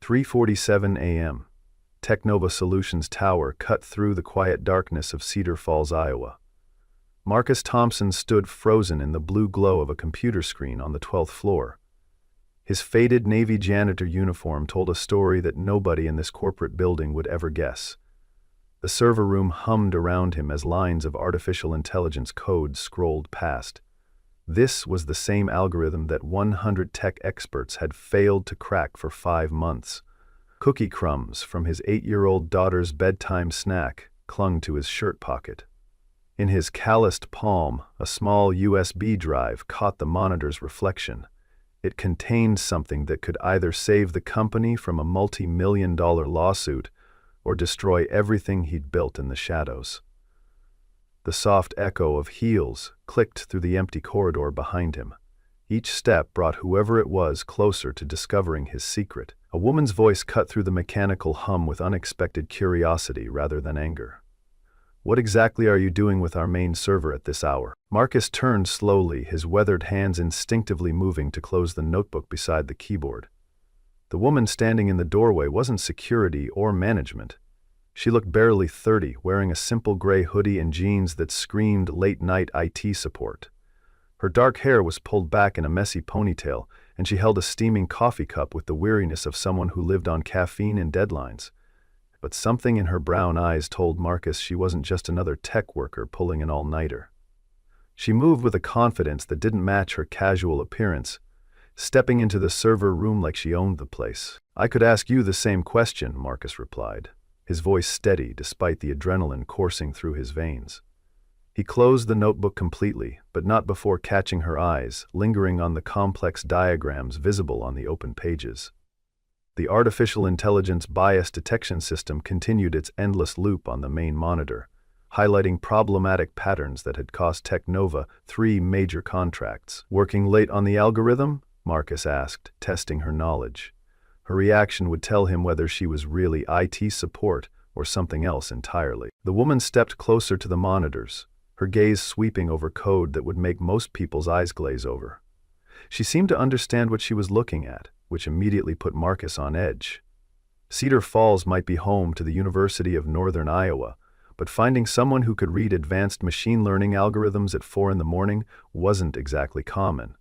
3:47 a.m. Technova Solutions Tower cut through the quiet darkness of Cedar Falls, Iowa. Marcus Thompson stood frozen in the blue glow of a computer screen on the 12th floor. His faded Navy janitor uniform told a story that nobody in this corporate building would ever guess. The server room hummed around him as lines of artificial intelligence code scrolled past. This was the same algorithm that 100 tech experts had failed to crack for 5 months. Cookie crumbs from his 8-year-old daughter's bedtime snack clung to his shirt pocket. In his calloused palm, a small USB drive caught the monitor's reflection. It contained something that could either save the company from a multi-million-dollar lawsuit or destroy everything he'd built in the shadows. The soft echo of heels clicked through the empty corridor behind him. Each step brought whoever it was closer to discovering his secret. A woman's voice cut through the mechanical hum with unexpected curiosity rather than anger. "What exactly are you doing with our main server at this hour?" Marcus turned slowly, his weathered hands instinctively moving to close the notebook beside the keyboard. The woman standing in the doorway wasn't security or management. She looked barely 30, wearing a simple gray hoodie and jeans that screamed late-night IT support. Her dark hair was pulled back in a messy ponytail, and she held a steaming coffee cup with the weariness of someone who lived on caffeine and deadlines. But something in her brown eyes told Marcus she wasn't just another tech worker pulling an all-nighter. She moved with a confidence that didn't match her casual appearance, stepping into the server room like she owned the place. "I could ask you the same question," Marcus replied, his voice steady despite the adrenaline coursing through his veins. He closed the notebook completely, but not before catching her eyes, lingering on the complex diagrams visible on the open pages. The artificial intelligence bias detection system continued its endless loop on the main monitor, highlighting problematic patterns that had cost Technova 3 major contracts. "Working late on the algorithm?" Marcus asked, testing her knowledge. Her reaction would tell him whether she was really IT support or something else entirely. The woman stepped closer to the monitors, her gaze sweeping over code that would make most people's eyes glaze over. She seemed to understand what she was looking at, which immediately put Marcus on edge. Cedar Falls might be home to the University of Northern Iowa, but finding someone who could read advanced machine learning algorithms at 4 in the morning wasn't exactly common.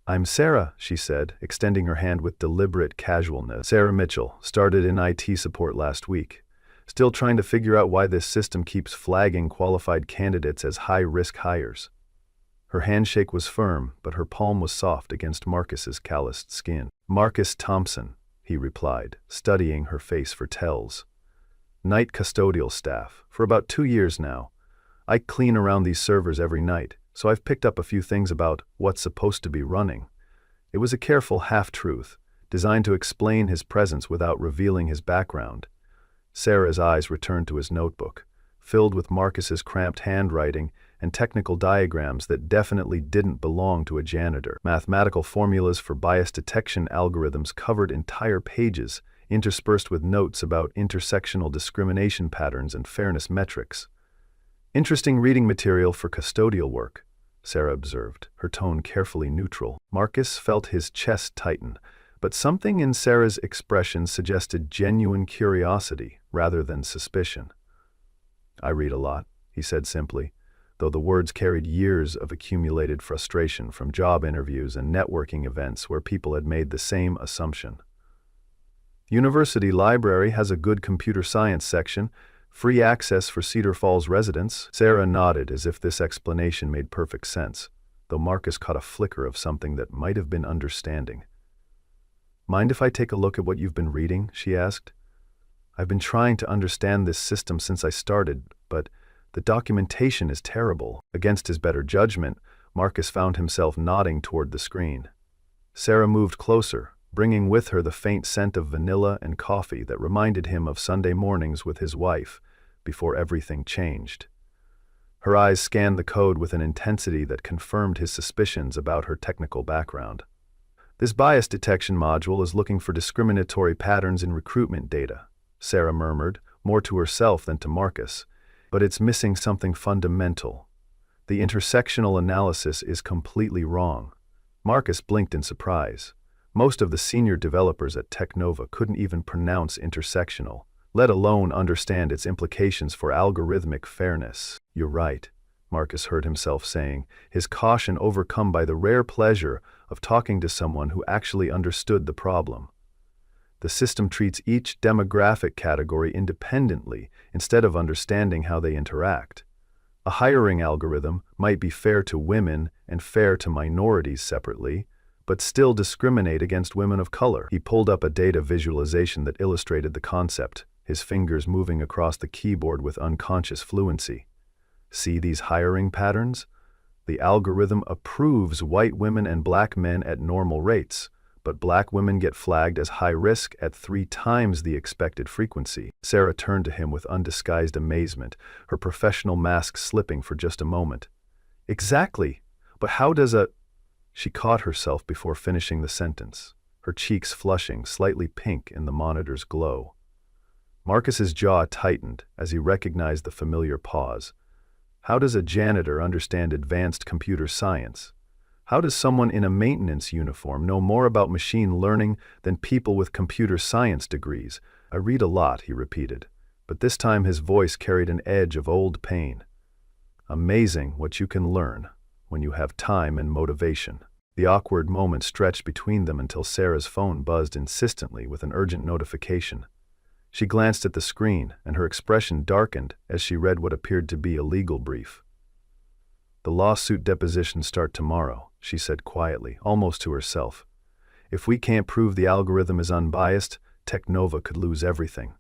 "I'm Sarah," she said, extending her hand with deliberate casualness. "Sarah Mitchell, started in IT support last week. Still trying to figure out why this system keeps flagging qualified candidates as high-risk hires." Her handshake was firm, but her palm was soft against Marcus's calloused skin. "Marcus Thompson," he replied, studying her face for tells. "Night custodial staff, for about 2 years now. I clean around these servers every night, so I've picked up a few things about what's supposed to be running." It was a careful half-truth, designed to explain his presence without revealing his background. Sarah's eyes returned to his notebook, filled with Marcus's cramped handwriting and technical diagrams that definitely didn't belong to a janitor. Mathematical formulas for bias detection algorithms covered entire pages, interspersed with notes about intersectional discrimination patterns and fairness metrics. "Interesting reading material for custodial work," Sarah observed, her tone carefully neutral. Marcus felt his chest tighten, but something in Sarah's expression suggested genuine curiosity rather than suspicion. "I read a lot," he said simply, though the words carried years of accumulated frustration from job interviews and networking events where people had made the same assumption. "University library has a good computer science section, free access for Cedar Falls residents." Sarah nodded as if this explanation made perfect sense, though Marcus caught a flicker of something that might have been understanding. "Mind if I take a look at what you've been reading?" she asked. "I've been trying to understand this system since I started, but the documentation is terrible." Against his better judgment, Marcus found himself nodding toward the screen. Sarah moved closer, bringing with her the faint scent of vanilla and coffee that reminded him of Sunday mornings with his wife, before everything changed. Her eyes scanned the code with an intensity that confirmed his suspicions about her technical background. "This bias detection module is looking for discriminatory patterns in recruitment data," Sarah murmured, more to herself than to Marcus. "But it's missing something fundamental. The intersectional analysis is completely wrong." Marcus blinked in surprise. Most of the senior developers at Teknova couldn't even pronounce intersectional, let alone understand its implications for algorithmic fairness. "You're right," Marcus heard himself saying, his caution overcome by the rare pleasure of talking to someone who actually understood the problem. The system treats each demographic category independently instead of understanding how they interact. A hiring algorithm might be fair to women and fair to minorities separately, but still discriminate against women of color. He pulled up a data visualization that illustrated the concept, his fingers moving across the keyboard with unconscious fluency. "See these hiring patterns? The algorithm approves white women and black men at normal rates, but black women get flagged as high risk at 3 times the expected frequency." Sarah turned to him with undisguised amazement, her professional mask slipping for just a moment. "Exactly, but how does a—" She caught herself before finishing the sentence, her cheeks flushing slightly pink in the monitor's glow. Marcus's jaw tightened as he recognized the familiar pause. How does a janitor understand advanced computer science? How does someone in a maintenance uniform know more about machine learning than people with computer science degrees? "I read a lot," he repeated, but this time his voice carried an edge of old pain. "Amazing what you can learn when you have time and motivation." The awkward moment stretched between them until Sarah's phone buzzed insistently with an urgent notification. She glanced at the screen, and her expression darkened as she read what appeared to be a legal brief. "The lawsuit depositions start tomorrow," she said quietly, almost to herself. "If we can't prove the algorithm is unbiased, Teknova could lose everything."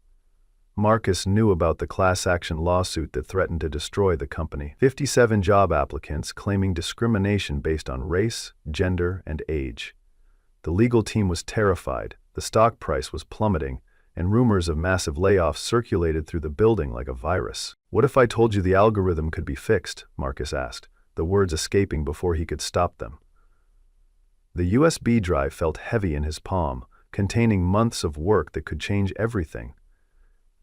Marcus knew about the class action lawsuit that threatened to destroy the company. 57 job applicants claiming discrimination based on race, gender, and age. The legal team was terrified, the stock price was plummeting, and rumors of massive layoffs circulated through the building like a virus. "What if I told you the algorithm could be fixed?" Marcus asked, the words escaping before he could stop them. The USB drive felt heavy in his palm, containing months of work that could change everything.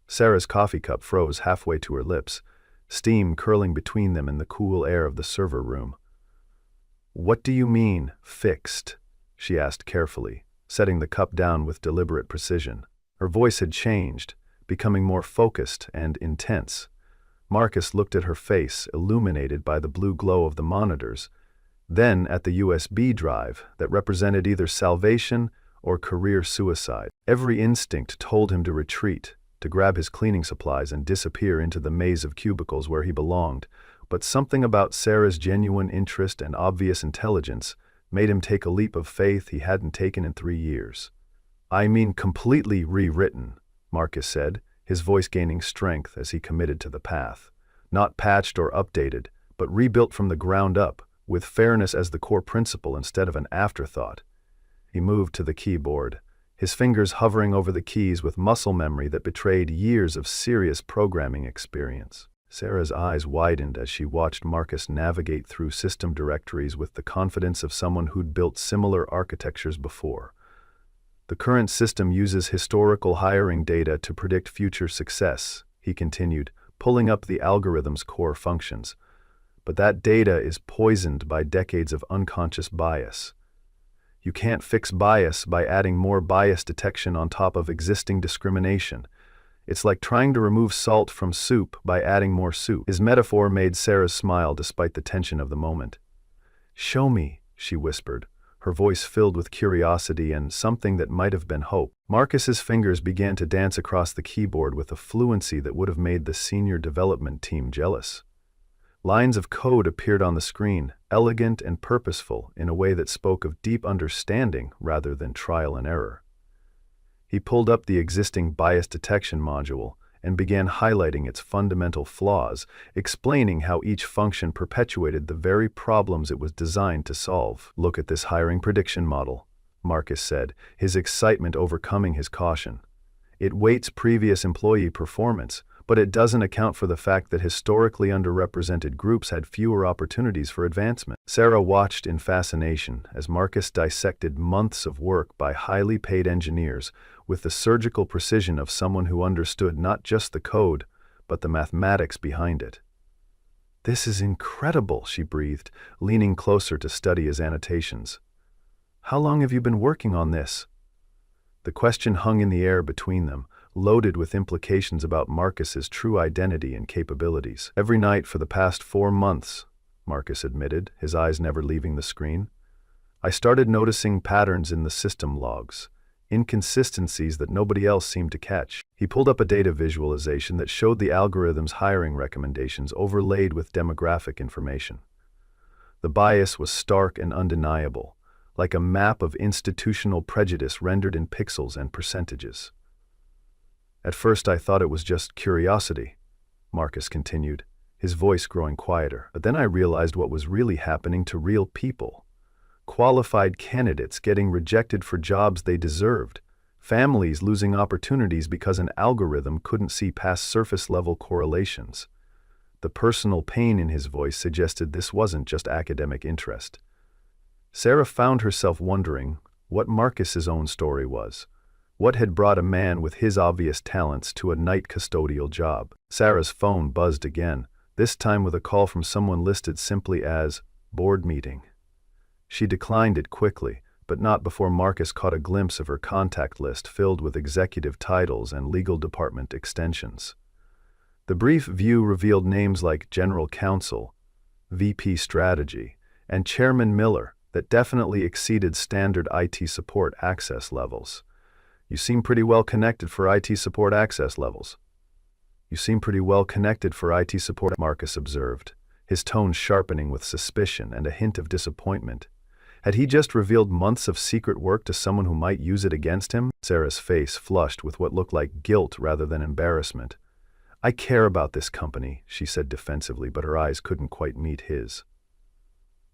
Sarah's coffee cup froze halfway to her lips, steam curling between them in the cool air of the server room. "What do you mean, fixed?" she asked carefully, setting the cup down with deliberate precision. Her voice had changed, becoming more focused and intense. Marcus looked at her face, illuminated by the blue glow of the monitors, then at the USB drive that represented either salvation or career suicide. Every instinct told him to retreat, to grab his cleaning supplies and disappear into the maze of cubicles where he belonged, but something about Sarah's genuine interest and obvious intelligence made him take a leap of faith he hadn't taken in 3 years. "I mean completely rewritten," Marcus said, his voice gaining strength as he committed to the path. "Not patched or updated, but rebuilt from the ground up, with fairness as the core principle instead of an afterthought." He moved to the keyboard, his fingers hovering over the keys with muscle memory that betrayed years of serious programming experience. Sarah's eyes widened as she watched Marcus navigate through system directories with the confidence of someone who'd built similar architectures before. "The current system uses historical hiring data to predict future success," he continued, pulling up the algorithm's core functions. "But that data is poisoned by decades of unconscious bias. You can't fix bias by adding more bias detection on top of existing discrimination. It's like trying to remove salt from soup by adding more soup." His metaphor made Sarah smile despite the tension of the moment. "Show me," she whispered, her voice filled with curiosity and something that might have been hope. Marcus's fingers began to dance across the keyboard with a fluency that would have made the senior development team jealous. Lines of code appeared on the screen, elegant and purposeful in a way that spoke of deep understanding rather than trial and error. He pulled up the existing bias detection module and began highlighting its fundamental flaws, explaining how each function perpetuated the very problems it was designed to solve. "Look at this hiring prediction model," Marcus said, his excitement overcoming his caution. "It weights previous employee performance, but it doesn't account for the fact that historically underrepresented groups had fewer opportunities for advancement." Sarah watched in fascination as Marcus dissected months of work by highly paid engineers with the surgical precision of someone who understood not just the code, but the mathematics behind it. "This is incredible," she breathed, leaning closer to study his annotations. How long have you been working on this? The question hung in the air between them, loaded with implications about Marcus's true identity and capabilities. Every night for the past 4 months, Marcus admitted, his eyes never leaving the screen. I started noticing patterns in the system logs, inconsistencies that nobody else seemed to catch. He pulled up a data visualization that showed the algorithm's hiring recommendations overlaid with demographic information. The bias was stark and undeniable, like a map of institutional prejudice rendered in pixels and percentages. At first I thought it was just curiosity, Marcus continued, his voice growing quieter. But then I realized what was really happening to real people. Qualified candidates getting rejected for jobs they deserved, families losing opportunities because an algorithm couldn't see past surface-level correlations. The personal pain in his voice suggested this wasn't just academic interest. Sarah found herself wondering what Marcus's own story was. What had brought a man with his obvious talents to a night custodial job? Sarah's phone buzzed again, this time with a call from someone listed simply as board meeting. She declined it quickly, but not before Marcus caught a glimpse of her contact list filled with executive titles and legal department extensions. The brief view revealed names like General Counsel, VP Strategy, and Chairman Miller that definitely exceeded standard IT support access levels. You seem pretty well connected for IT support access levels. You seem pretty well connected for IT support, Marcus observed, his tone sharpening with suspicion and a hint of disappointment. Had he just revealed months of secret work to someone who might use it against him? Sarah's face flushed with what looked like guilt rather than embarrassment. I care about this company, she said defensively, but her eyes couldn't quite meet his.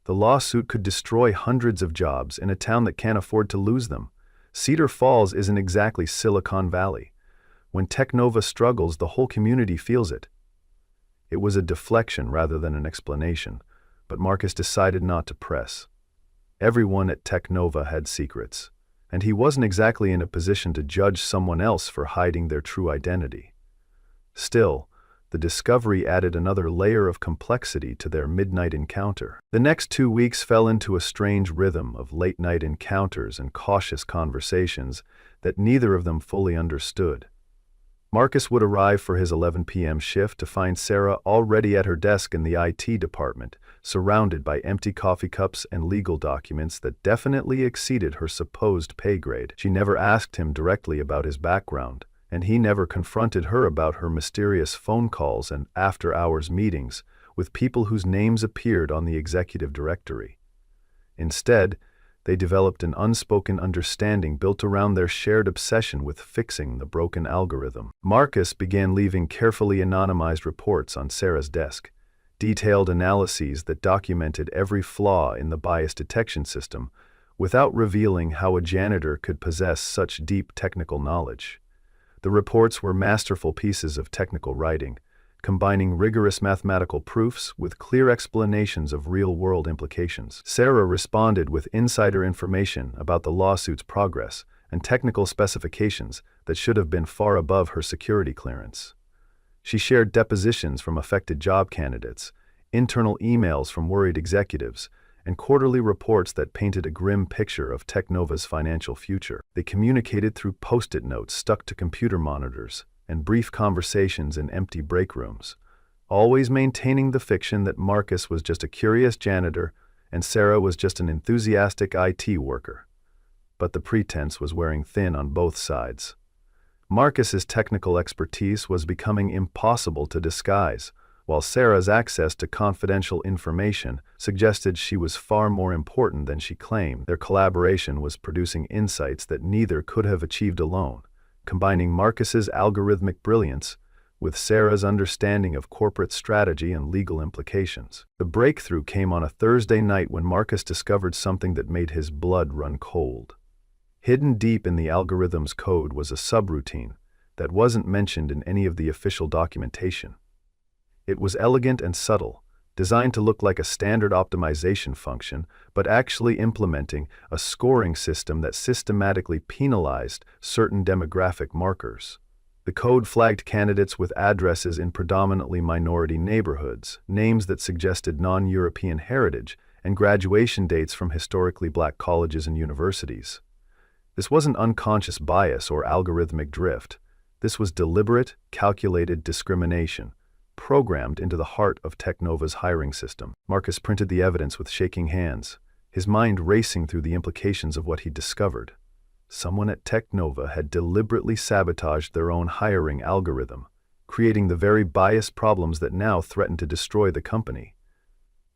The lawsuit could destroy hundreds of jobs in a town that can't afford to lose them. Cedar Falls isn't exactly Silicon Valley. When Technova struggles, the whole community feels it. It was a deflection rather than an explanation, but Marcus decided not to press. Everyone at Technova had secrets, and he wasn't exactly in a position to judge someone else for hiding their true identity. Still, the discovery added another layer of complexity to their midnight encounter. The next 2 weeks fell into a strange rhythm of late-night encounters and cautious conversations that neither of them fully understood. Marcus would arrive for his 11 p.m. shift to find Sarah already at her desk in the IT department, surrounded by empty coffee cups and legal documents that definitely exceeded her supposed pay grade. She never asked him directly about his background, and he never confronted her about her mysterious phone calls and after-hours meetings with people whose names appeared on the executive directory. Instead, they developed an unspoken understanding built around their shared obsession with fixing the broken algorithm. Marcus began leaving carefully anonymized reports on Sarah's desk, detailed analyses that documented every flaw in the bias detection system, without revealing how a janitor could possess such deep technical knowledge. The reports were masterful pieces of technical writing, combining rigorous mathematical proofs with clear explanations of real-world implications. Sarah responded with insider information about the lawsuit's progress and technical specifications that should have been far above her security clearance. She shared depositions from affected job candidates, internal emails from worried executives, and quarterly reports that painted a grim picture of Technova's financial future. They communicated through post-it notes stuck to computer monitors and brief conversations in empty break rooms, always maintaining the fiction that Marcus was just a curious janitor and Sarah was just an enthusiastic IT worker. But the pretense was wearing thin on both sides. Marcus's technical expertise was becoming impossible to disguise, while Sarah's access to confidential information suggested she was far more important than she claimed. Their collaboration was producing insights that neither could have achieved alone, combining Marcus's algorithmic brilliance with Sarah's understanding of corporate strategy and legal implications. The breakthrough came on a Thursday night when Marcus discovered something that made his blood run cold. Hidden deep in the algorithm's code was a subroutine that wasn't mentioned in any of the official documentation. It was elegant and subtle, designed to look like a standard optimization function, but actually implementing a scoring system that systematically penalized certain demographic markers. The code flagged candidates with addresses in predominantly minority neighborhoods, names that suggested non-European heritage, and graduation dates from historically black colleges and universities. This wasn't unconscious bias or algorithmic drift. This was deliberate, calculated discrimination, programmed into the heart of Technova's hiring system. Marcus printed the evidence with shaking hands, his mind racing through the implications of what he'd discovered. Someone at Technova had deliberately sabotaged their own hiring algorithm, creating the very biased problems that now threatened to destroy the company.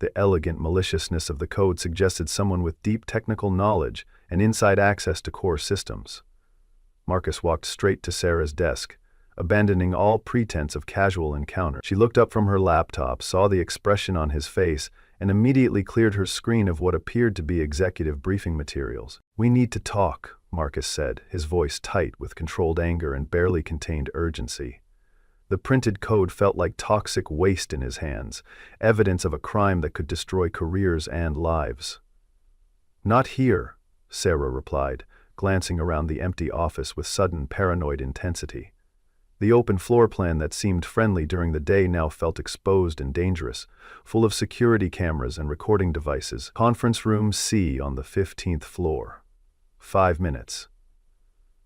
The elegant maliciousness of the code suggested someone with deep technical knowledge and inside access to core systems. Marcus walked straight to Sarah's desk, abandoning all pretense of casual encounter. She looked up from her laptop, saw the expression on his face, and immediately cleared her screen of what appeared to be executive briefing materials. "We need to talk," Marcus said, his voice tight with controlled anger and barely contained urgency. The printed code felt like toxic waste in his hands, evidence of a crime that could destroy careers and lives. "Not here," Sarah replied, glancing around the empty office with sudden paranoid intensity. The open floor plan that seemed friendly during the day now felt exposed and dangerous, full of security cameras and recording devices. "Conference room C on the 15th floor. 5 minutes."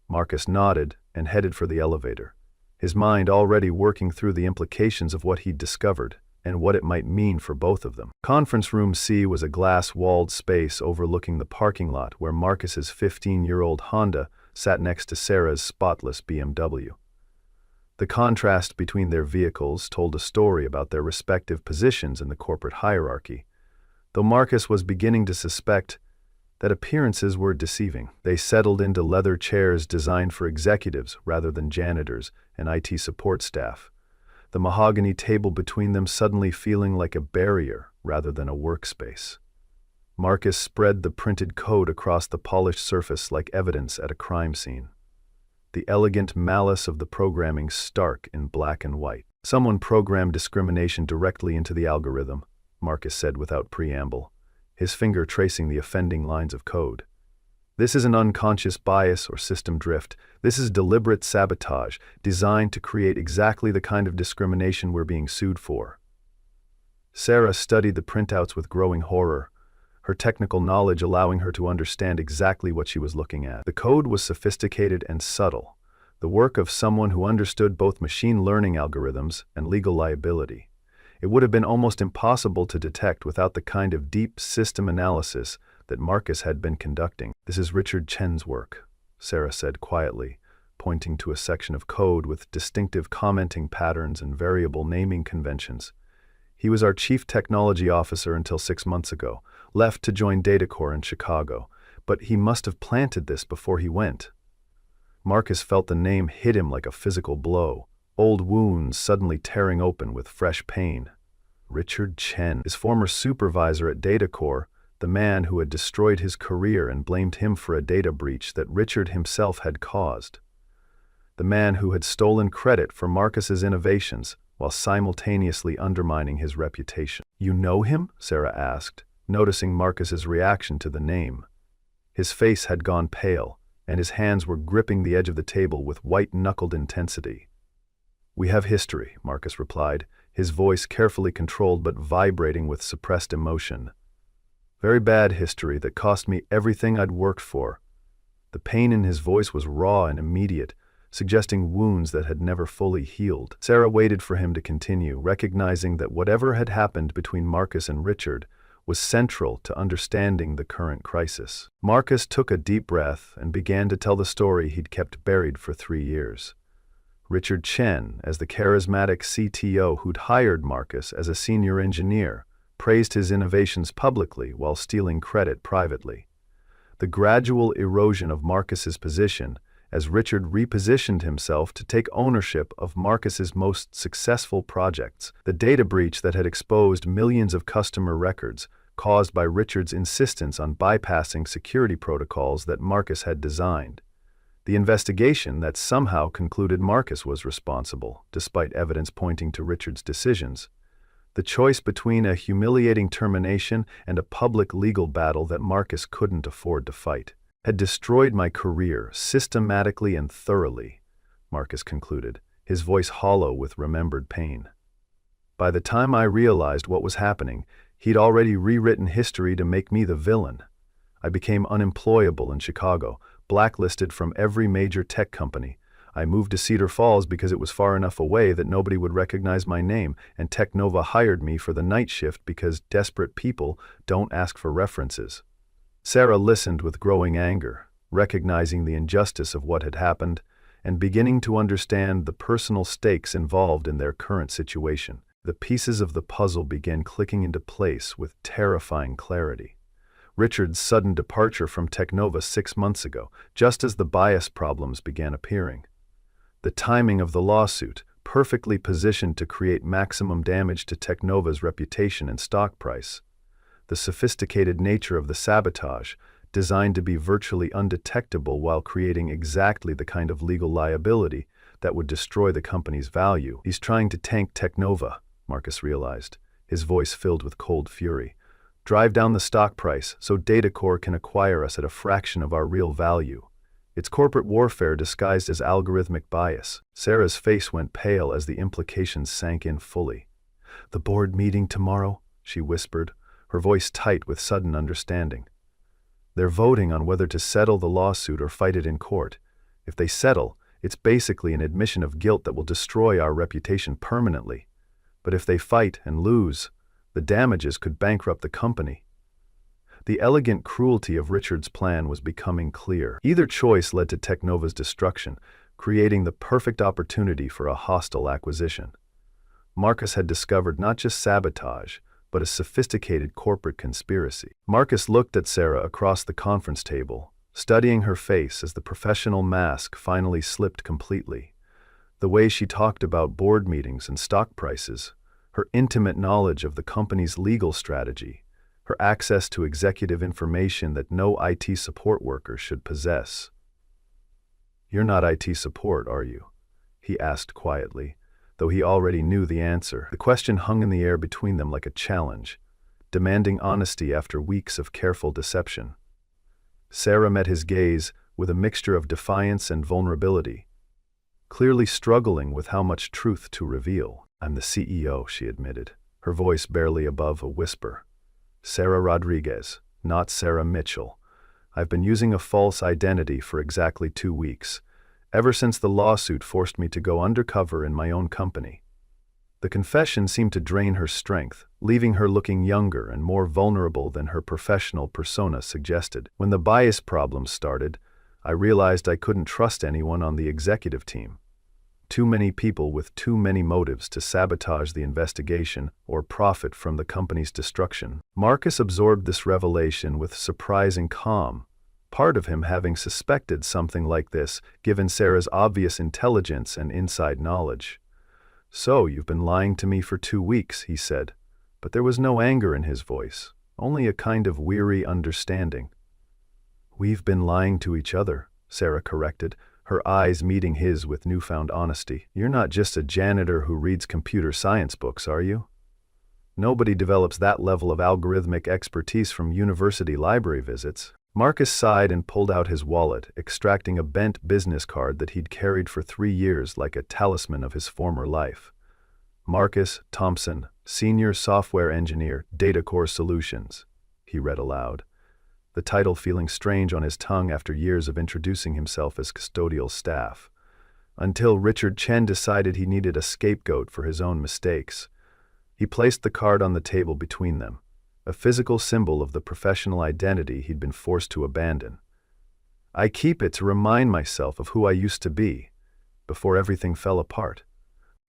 Marcus nodded and headed for the elevator, his mind already working through the implications of what he'd discovered and what it might mean for both of them. Conference room C was a glass-walled space overlooking the parking lot where Marcus's 15-year-old Honda sat next to Sarah's spotless BMW. The contrast between their vehicles told a story about their respective positions in the corporate hierarchy, though Marcus was beginning to suspect that appearances were deceiving. They settled into leather chairs designed for executives rather than janitors and IT support staff, the mahogany table between them suddenly feeling like a barrier rather than a workspace. Marcus spread the printed code across the polished surface like evidence at a crime scene. The elegant malice of the programming stark in black and white. "Someone programmed discrimination directly into the algorithm," Marcus said without preamble, his finger tracing the offending lines of code. "This isn't unconscious bias or system drift. This is deliberate sabotage, designed to create exactly the kind of discrimination we're being sued for." Sarah studied the printouts with growing horror, her technical knowledge allowing her to understand exactly what she was looking at. The code was sophisticated and subtle, the work of someone who understood both machine learning algorithms and legal liability. It would have been almost impossible to detect without the kind of deep system analysis that Marcus had been conducting. "This is Richard Chen's work," Sarah said quietly, pointing to a section of code with distinctive commenting patterns and variable naming conventions. "He was our chief technology officer until 6 months ago, left to join DataCore in Chicago, but he must have planted this before he went." Marcus felt the name hit him like a physical blow, old wounds suddenly tearing open with fresh pain. Richard Chen, his former supervisor at DataCore, the man who had destroyed his career and blamed him for a data breach that Richard himself had caused. The man who had stolen credit for Marcus's innovations while simultaneously undermining his reputation. "You know him?" Sarah asked, noticing Marcus's reaction to the name. His face had gone pale, and his hands were gripping the edge of the table with white-knuckled intensity. "We have history," Marcus replied, his voice carefully controlled but vibrating with suppressed emotion. "Very bad history that cost me everything I'd worked for." The pain in his voice was raw and immediate, suggesting wounds that had never fully healed. Sarah waited for him to continue, recognizing that whatever had happened between Marcus and Richard was central to understanding the current crisis. Marcus took a deep breath and began to tell the story he'd kept buried for 3 years. Richard Chen, as the charismatic CTO who'd hired Marcus as a senior engineer, praised his innovations publicly while stealing credit privately. The gradual erosion of Marcus's position, as Richard repositioned himself to take ownership of Marcus's most successful projects, the data breach that had exposed millions of customer records, caused by Richard's insistence on bypassing security protocols that Marcus had designed. The investigation that somehow concluded Marcus was responsible, despite evidence pointing to Richard's decisions. The choice between a humiliating termination and a public legal battle that Marcus couldn't afford to fight had destroyed my career systematically and thoroughly, Marcus concluded, his voice hollow with remembered pain. By the time I realized what was happening, He'd already rewritten history to make me the villain. I became unemployable in Chicago, blacklisted from every major tech company. I moved to Cedar Falls because it was far enough away that nobody would recognize my name, and Technova hired me for the night shift because desperate people don't ask for references. Sarah listened with growing anger, recognizing the injustice of what had happened, and beginning to understand the personal stakes involved in their current situation. The pieces of the puzzle began clicking into place with terrifying clarity. Richard's sudden departure from Technova 6 months ago, just as the bias problems began appearing. The timing of the lawsuit, perfectly positioned to create maximum damage to Technova's reputation and stock price. The sophisticated nature of the sabotage, designed to be virtually undetectable while creating exactly the kind of legal liability that would destroy the company's value. He's trying to tank Technova, Marcus realized, his voice filled with cold fury. Drive down the stock price so Datacore can acquire us at a fraction of our real value. It's corporate warfare disguised as algorithmic bias. Sarah's face went pale as the implications sank in fully. "The board meeting tomorrow?" she whispered, her voice tight with sudden understanding. "They're voting on whether to settle the lawsuit or fight it in court. If they settle, it's basically an admission of guilt that will destroy our reputation permanently. But if they fight and lose, the damages could bankrupt the company." The elegant cruelty of Richard's plan was becoming clear. Either choice led to Technova's destruction, creating the perfect opportunity for a hostile acquisition. Marcus had discovered not just sabotage, but a sophisticated corporate conspiracy. Marcus looked at Sarah across the conference table, studying her face as the professional mask finally slipped completely. The way she talked about board meetings and stock prices, her intimate knowledge of the company's legal strategy, her access to executive information that no IT support worker should possess. "You're not IT support, are you?" he asked quietly, though he already knew the answer. The question hung in the air between them like a challenge, demanding honesty after weeks of careful deception. Sarah met his gaze with a mixture of defiance and vulnerability, clearly struggling with how much truth to reveal. "I'm the CEO," she admitted, her voice barely above a whisper. "Sarah Rodriguez, not Sarah Mitchell. I've been using a false identity for exactly 2 weeks, ever since the lawsuit forced me to go undercover in my own company." The confession seemed to drain her strength, leaving her looking younger and more vulnerable than her professional persona suggested. "When the bias problems started, I realized I couldn't trust anyone on the executive team. Too many people with too many motives to sabotage the investigation or profit from the company's destruction." Marcus absorbed this revelation with surprising calm, part of him having suspected something like this given Sarah's obvious intelligence and inside knowledge. "So, you've been lying to me for 2 weeks, he said, but there was no anger in his voice, only a kind of weary understanding. "We've been lying to each other," Sarah corrected, her eyes meeting his with newfound honesty. "You're not just a janitor who reads computer science books, are you? Nobody develops that level of algorithmic expertise from university library visits." Marcus sighed and pulled out his wallet, extracting a bent business card that he'd carried for 3 years like a talisman of his former life. "Marcus Thompson, Senior Software Engineer, Datacore Solutions," he read aloud, the title feeling strange on his tongue after years of introducing himself as custodial staff, until Richard Chen decided he needed a scapegoat for his own mistakes. He placed the card on the table between them, a physical symbol of the professional identity he'd been forced to abandon. "I keep it to remind myself of who I used to be, before everything fell apart."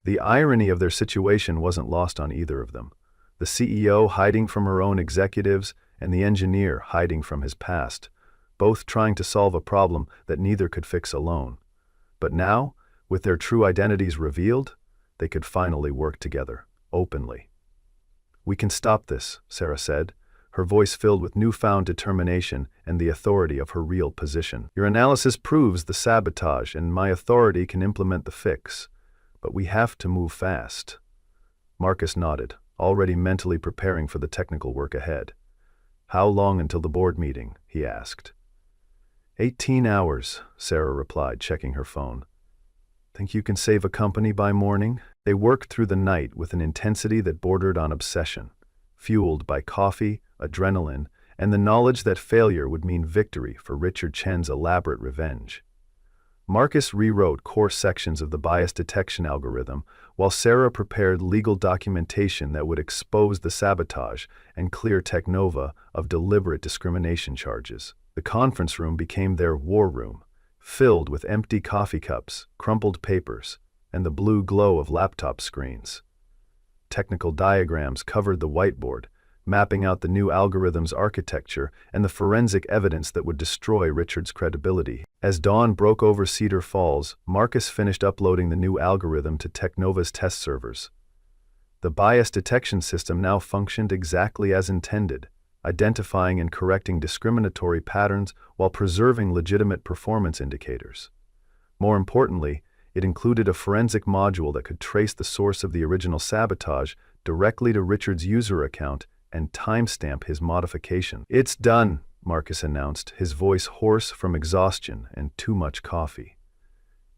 The irony of their situation wasn't lost on either of them. The CEO hiding from her own executives, and the engineer hiding from his past, both trying to solve a problem that neither could fix alone. But now, with their true identities revealed, they could finally work together, openly. "We can stop this," Sarah said, her voice filled with newfound determination and the authority of her real position. "Your analysis proves the sabotage, and my authority can implement the fix. But we have to move fast." Marcus nodded, already mentally preparing for the technical work ahead. "How long until the board meeting?" he asked. 18 hours, Sarah replied, checking her phone. "Think you can save a company by morning?" They worked through the night with an intensity that bordered on obsession, fueled by coffee, adrenaline, and the knowledge that failure would mean victory for Richard Chen's elaborate revenge. Marcus rewrote core sections of the bias detection algorithm, while Sarah prepared legal documentation that would expose the sabotage and clear Technova of deliberate discrimination charges. The conference room became their war room, filled with empty coffee cups, crumpled papers, and the blue glow of laptop screens. Technical diagrams covered the whiteboard, mapping out the new algorithm's architecture and the forensic evidence that would destroy Richard's credibility. As dawn broke over Cedar Falls, Marcus finished uploading the new algorithm to Technova's test servers. The bias detection system now functioned exactly as intended, identifying and correcting discriminatory patterns while preserving legitimate performance indicators. More importantly, it included a forensic module that could trace the source of the original sabotage directly to Richard's user account and timestamp his modification. "It's done," Marcus announced, his voice hoarse from exhaustion and too much coffee.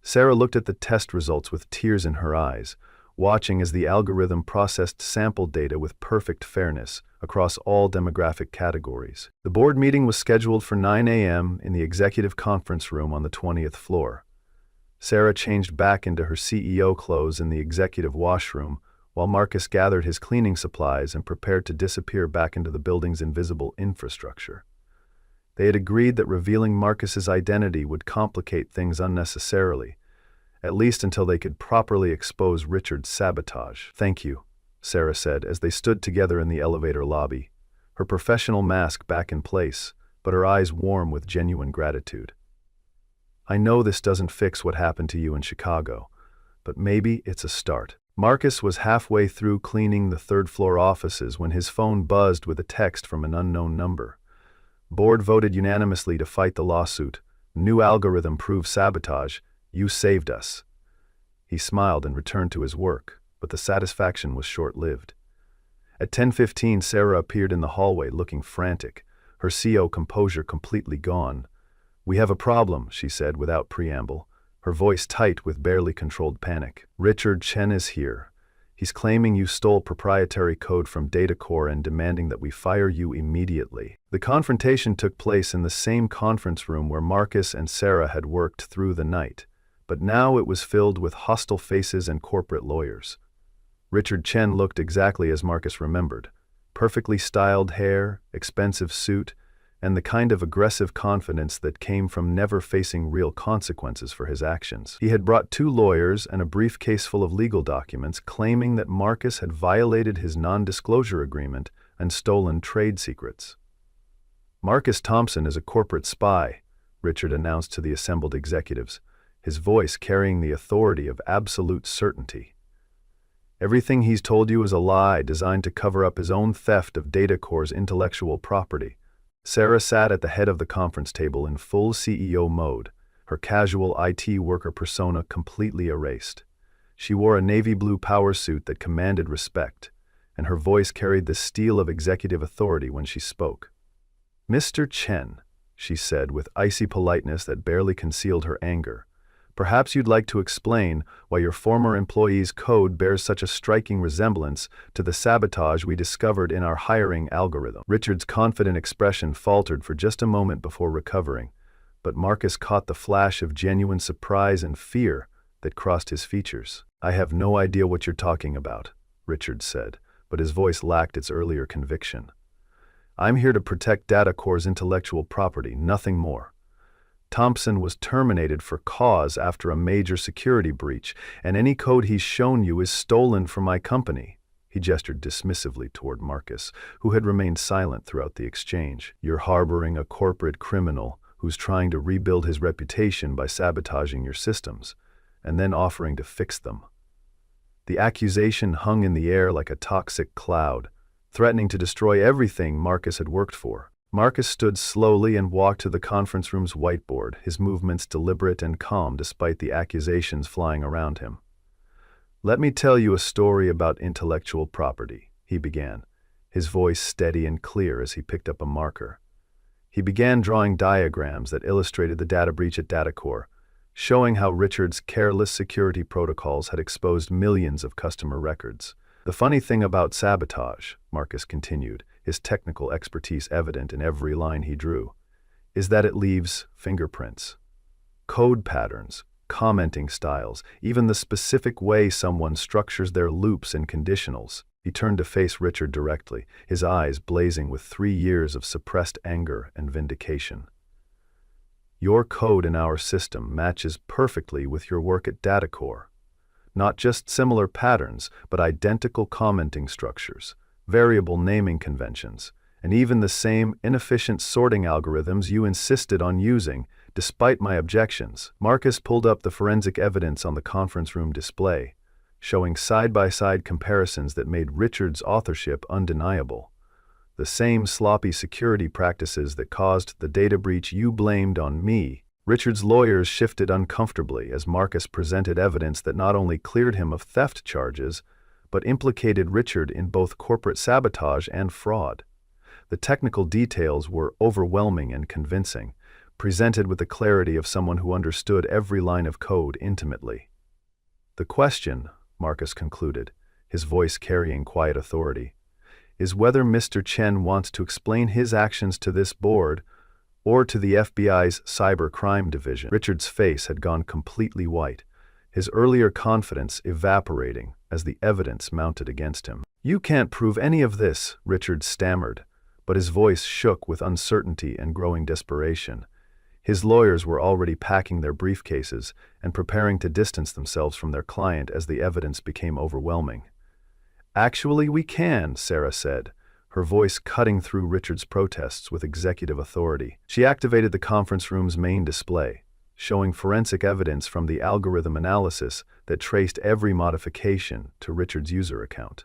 Sarah looked at the test results with tears in her eyes, watching as the algorithm processed sample data with perfect fairness across all demographic categories. The board meeting was scheduled for 9 a.m. in the executive conference room on the 20th floor. Sarah changed back into her CEO clothes in the executive washroom, while Marcus gathered his cleaning supplies and prepared to disappear back into the building's invisible infrastructure. They had agreed that revealing Marcus's identity would complicate things unnecessarily, at least until they could properly expose Richard's sabotage. "Thank you," Sarah said as they stood together in the elevator lobby, her professional mask back in place, but her eyes warm with genuine gratitude. "I know this doesn't fix what happened to you in Chicago, but maybe it's a start." Marcus was halfway through cleaning the third-floor offices when his phone buzzed with a text from an unknown number. "Board voted unanimously to fight the lawsuit. New algorithm proves sabotage. You saved us." He smiled and returned to his work, but the satisfaction was short-lived. At 10:15, Sarah appeared in the hallway looking frantic, her CO composure completely gone. "We have a problem," she said without preamble, her voice tight with barely controlled panic. "Richard Chen is here. He's claiming you stole proprietary code from DataCore and demanding that we fire you immediately." The confrontation took place in the same conference room where Marcus and Sarah had worked through the night, but now it was filled with hostile faces and corporate lawyers. Richard Chen looked exactly as Marcus remembered: perfectly styled hair, expensive suit, and the kind of aggressive confidence that came from never facing real consequences for his actions. He had brought 2 lawyers and a briefcase full of legal documents claiming that Marcus had violated his non-disclosure agreement and stolen trade secrets. "Marcus Thompson is a corporate spy," Richard announced to the assembled executives, his voice carrying the authority of absolute certainty. "Everything he's told you is a lie designed to cover up his own theft of DataCore's intellectual property." Sarah sat at the head of the conference table in full CEO mode, her casual IT worker persona completely erased. She wore a navy blue power suit that commanded respect, and her voice carried the steel of executive authority when she spoke. "Mr. Chen," she said with icy politeness that barely concealed her anger, "perhaps you'd like to explain why your former employee's code bears such a striking resemblance to the sabotage we discovered in our hiring algorithm." Richard's confident expression faltered for just a moment before recovering, but Marcus caught the flash of genuine surprise and fear that crossed his features. "I have no idea what you're talking about," Richard said, but his voice lacked its earlier conviction. "I'm here to protect DataCore's intellectual property, nothing more. Thompson was terminated for cause after a major security breach, and any code he's shown you is stolen from my company." He gestured dismissively toward Marcus, who had remained silent throughout the exchange. "You're harboring a corporate criminal who's trying to rebuild his reputation by sabotaging your systems, and then offering to fix them." The accusation hung in the air like a toxic cloud, threatening to destroy everything Marcus had worked for. Marcus stood slowly and walked to the conference room's whiteboard, his movements deliberate and calm despite the accusations flying around him. "Let me tell you a story about intellectual property," he began, his voice steady and clear as he picked up a marker. He began drawing diagrams that illustrated the data breach at DataCore, showing how Richard's careless security protocols had exposed millions of customer records. "The funny thing about sabotage," Marcus continued, his technical expertise evident in every line he drew, is that it leaves fingerprints, code patterns, commenting styles, even the specific way someone structures their loops and conditionals. He turned to face Richard directly, his eyes blazing with 3 years of suppressed anger and vindication. Your code in our system matches perfectly with your work at DataCore. Not just similar patterns, but identical commenting structures, variable naming conventions, and even the same inefficient sorting algorithms you insisted on using, despite my objections. Marcus pulled up the forensic evidence on the conference room display, showing side-by-side comparisons that made Richard's authorship undeniable. The same sloppy security practices that caused the data breach you blamed on me. Richard's lawyers shifted uncomfortably as Marcus presented evidence that not only cleared him of theft charges, but implicated Richard in both corporate sabotage and fraud. The technical details were overwhelming and convincing, presented with the clarity of someone who understood every line of code intimately. The question, Marcus concluded, his voice carrying quiet authority, is whether Mr. Chen wants to explain his actions to this board or to the FBI's cyber crime division. Richard's face had gone completely white, his earlier confidence evaporating as the evidence mounted against him. You can't prove any of this, Richard stammered, but his voice shook with uncertainty and growing desperation. His lawyers were already packing their briefcases and preparing to distance themselves from their client as the evidence became overwhelming. Actually, we can, Sarah said, her voice cutting through Richard's protests with executive authority. She activated the conference room's main display, showing forensic evidence from the algorithm analysis that traced every modification to Richard's user account.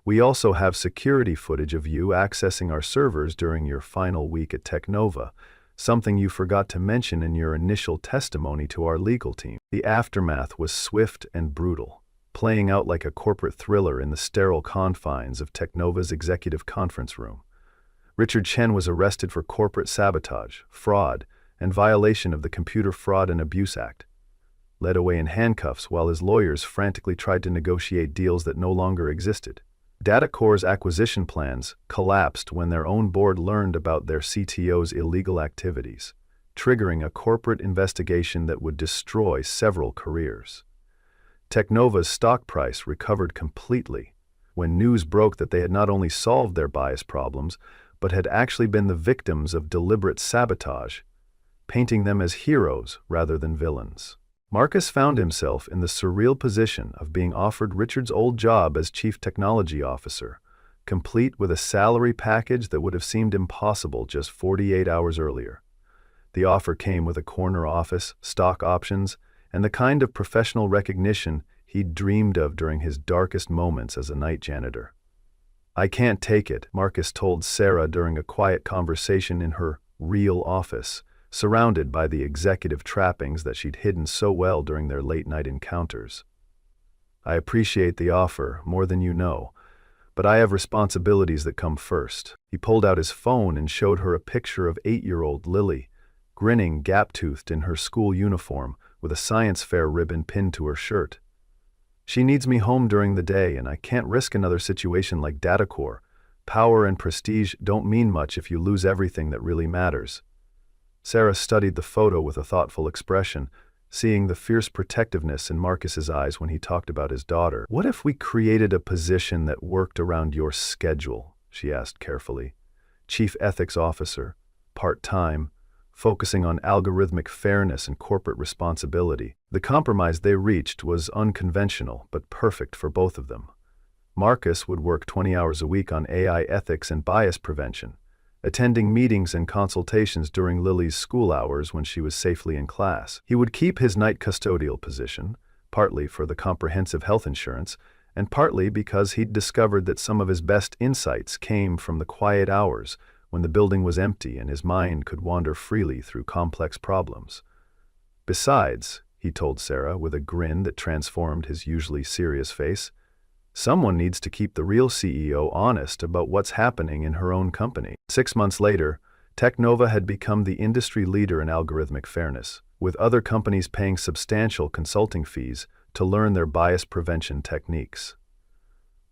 We also have security footage of you accessing our servers during your final week at Technova, something you forgot to mention in your initial testimony to our legal team. The aftermath was swift and brutal, playing out like a corporate thriller in the sterile confines of Technova's executive conference room. Richard Chen was arrested for corporate sabotage, fraud, and violation of the Computer Fraud and Abuse Act, led away in handcuffs while his lawyers frantically tried to negotiate deals that no longer existed. DataCore's acquisition plans collapsed when their own board learned about their CTO's illegal activities, triggering a corporate investigation that would destroy several careers. Technova's stock price recovered completely when news broke that they had not only solved their bias problems, but had actually been the victims of deliberate sabotage, painting them as heroes rather than villains. Marcus found himself in the surreal position of being offered Richard's old job as Chief Technology Officer, complete with a salary package that would have seemed impossible just 48 hours earlier. The offer came with a corner office, stock options, and the kind of professional recognition he'd dreamed of during his darkest moments as a night janitor. I can't take it, Marcus told Sarah during a quiet conversation in her real office, surrounded by the executive trappings that she'd hidden so well during their late-night encounters. I appreciate the offer more than you know, but I have responsibilities that come first. He pulled out his phone and showed her a picture of 8-year-old Lily, grinning gap-toothed in her school uniform with a science fair ribbon pinned to her shirt. She needs me home during the day, and I can't risk another situation like DataCore. Power and prestige don't mean much if you lose everything that really matters. Sarah studied the photo with a thoughtful expression, seeing the fierce protectiveness in Marcus's eyes when he talked about his daughter. What if we created a position that worked around your schedule? She asked carefully. Chief Ethics Officer, part-time, focusing on algorithmic fairness and corporate responsibility. The compromise they reached was unconventional, but perfect for both of them. Marcus would work 20 hours a week on AI ethics and bias prevention, attending meetings and consultations during Lily's school hours when she was safely in class. He would keep his night custodial position, partly for the comprehensive health insurance, and partly because he'd discovered that some of his best insights came from the quiet hours when the building was empty and his mind could wander freely through complex problems. Besides, he told Sarah with a grin that transformed his usually serious face, someone needs to keep the real CEO honest about what's happening in her own company. 6 months later, Technova had become the industry leader in algorithmic fairness, with other companies paying substantial consulting fees to learn their bias prevention techniques.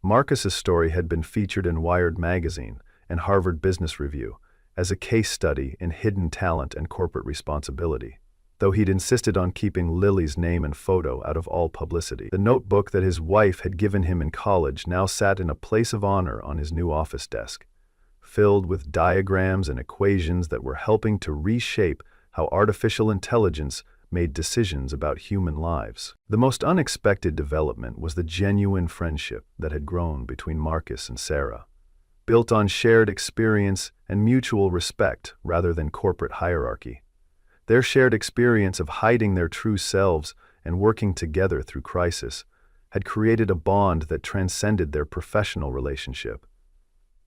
Marcus's story had been featured in Wired magazine and Harvard Business Review as a case study in hidden talent and corporate responsibility, though he'd insisted on keeping Lily's name and photo out of all publicity. The notebook that his wife had given him in college now sat in a place of honor on his new office desk, filled with diagrams and equations that were helping to reshape how artificial intelligence made decisions about human lives. The most unexpected development was the genuine friendship that had grown between Marcus and Sarah, built on shared experience and mutual respect rather than corporate hierarchy. Their shared experience of hiding their true selves and working together through crisis had created a bond that transcended their professional relationship.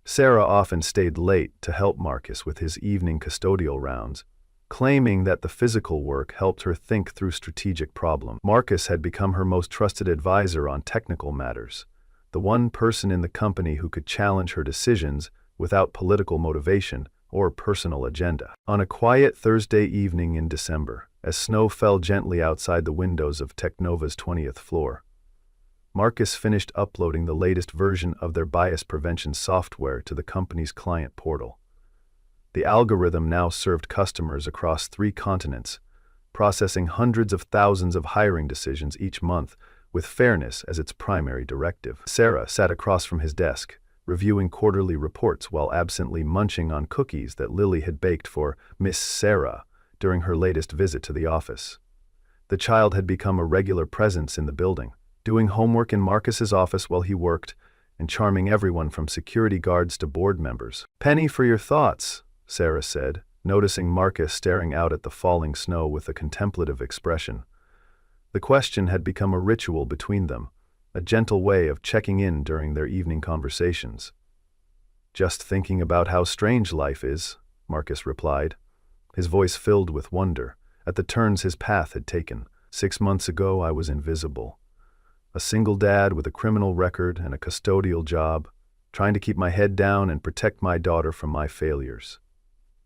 Sarah often stayed late to help Marcus with his evening custodial rounds, claiming that the physical work helped her think through strategic problems. Marcus had become her most trusted advisor on technical matters, the one person in the company who could challenge her decisions without political motivation or personal agenda. On a quiet Thursday evening in December, as snow fell gently outside the windows of Technova's 20th floor, Marcus finished uploading the latest version of their bias prevention software to the company's client portal. The algorithm now served customers across 3 continents, processing hundreds of thousands of hiring decisions each month with fairness as its primary directive. Sarah sat across from his desk, reviewing quarterly reports while absently munching on cookies that Lily had baked for Miss Sarah during her latest visit to the office. The child had become a regular presence in the building, doing homework in Marcus's office while he worked and charming everyone from security guards to board members. "Penny for your thoughts," Sarah said, noticing Marcus staring out at the falling snow with a contemplative expression. The question had become a ritual between them, a gentle way of checking in during their evening conversations. "Just thinking about how strange life is," Marcus replied, his voice filled with wonder at the turns his path had taken. 6 months ago I was invisible. A single dad with a criminal record and a custodial job, trying to keep my head down and protect my daughter from my failures.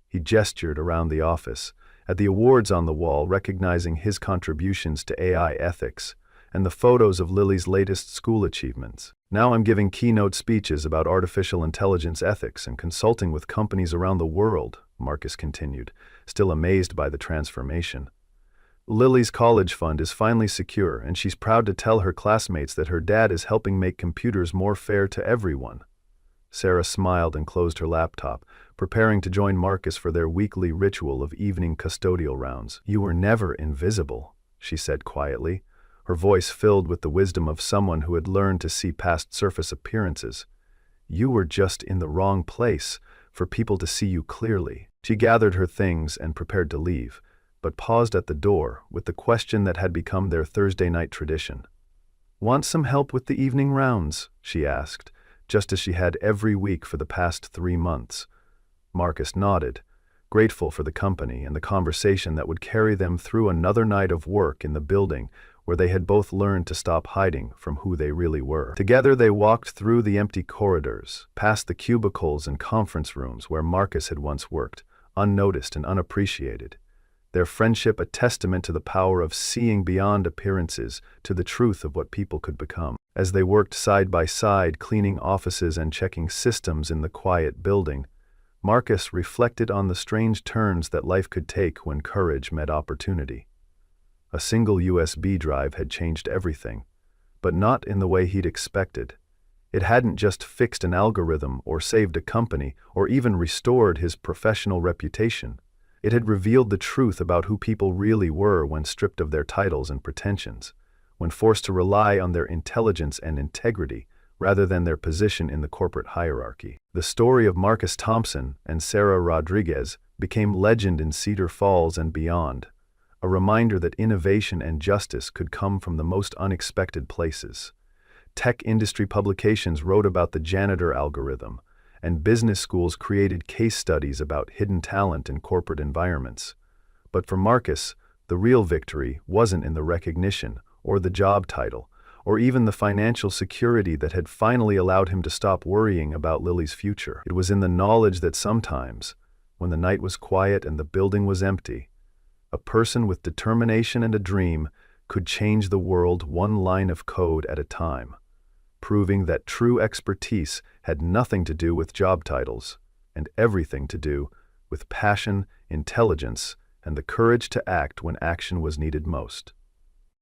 He gestured around the office, at the awards on the wall recognizing his contributions to AI ethics, and the photos of Lily's latest school achievements. "Now I'm giving keynote speeches about artificial intelligence ethics and consulting with companies around the world," Marcus continued, still amazed by the transformation. "Lily's college fund is finally secure, and she's proud to tell her classmates that her dad is helping make computers more fair to everyone." Sarah smiled and closed her laptop, preparing to join Marcus for their weekly ritual of evening custodial rounds. "You were never invisible," she said quietly, her voice filled with the wisdom of someone who had learned to see past surface appearances. "You were just in the wrong place for people to see you clearly." She gathered her things and prepared to leave, but paused at the door with the question that had become their Thursday night tradition. "Want some help with the evening rounds?" she asked, just as she had every week for the past 3 months. Marcus nodded, grateful for the company and the conversation that would carry them through another night of work in the building where they had both learned to stop hiding from who they really were. Together they walked through the empty corridors, past the cubicles and conference rooms where Marcus had once worked, unnoticed and unappreciated. Their friendship a testament to the power of seeing beyond appearances to the truth of what people could become. As they worked side by side, cleaning offices and checking systems in the quiet building, Marcus reflected on the strange turns that life could take when courage met opportunity. A single USB drive had changed everything, but not in the way he'd expected. It hadn't just fixed an algorithm or saved a company or even restored his professional reputation. It had revealed the truth about who people really were when stripped of their titles and pretensions, when forced to rely on their intelligence and integrity rather than their position in the corporate hierarchy. The story of Marcus Thompson and Sarah Rodriguez became legend in Cedar Falls and beyond, a reminder that innovation and justice could come from the most unexpected places. Tech industry publications wrote about the Janitor algorithm, and business schools created case studies about hidden talent in corporate environments. But for Marcus, the real victory wasn't in the recognition or the job title, or even the financial security that had finally allowed him to stop worrying about Lily's future. It was in the knowledge that sometimes, when the night was quiet and the building was empty, a person with determination and a dream could change the world one line of code at a time. proving that true expertise had nothing to do with job titles, and everything to do with passion, intelligence, and the courage to act when action was needed most.